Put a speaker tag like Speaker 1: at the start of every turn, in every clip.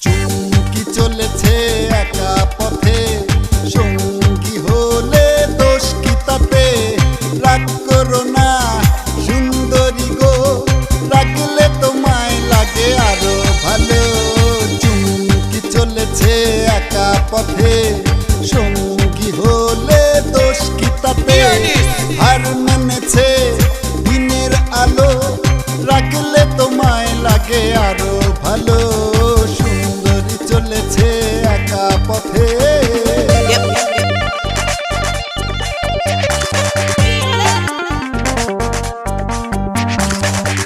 Speaker 1: চুমকি চলেছে একা পথে, সঙ্গী হলে দোষ কি তাতে? রাগ করো না সুন্দরী গো, রাগলে তোমায় লাগে আরো ভালো। চুমকি চলেছে একা পথে, সঙ্গী হলে দোষ কি তাতে? হার মেনেছে দিনের আলো, রাগলে তোমায় লাগে আরো ভালো। সুন্দরী চলেছে একা পথে।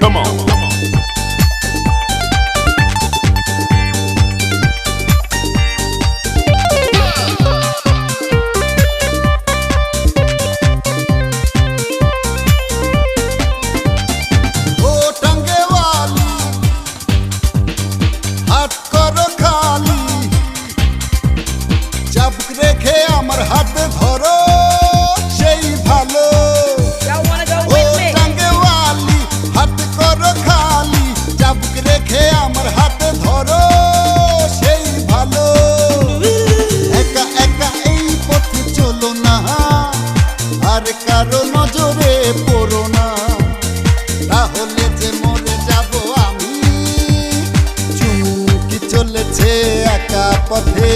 Speaker 2: Come on.
Speaker 1: ও টাঙ্গেওয়ালি, হাত করো খালি, চাবুক রেখে আমার হাতে ধরো, সেই ভালো।
Speaker 3: Y'all wanna go
Speaker 1: O
Speaker 3: with me?
Speaker 1: টাঙ্গেওয়ালি, হাত করো খালি, চাবুক রেখে আমার হাতে ধরো, সেই ভালো। একা একা এই পথে চলো না, আর কারো নজরে পড়ো না, তাহলে যে মরে যাব আমি। চুমকি চলেছে একা পথে।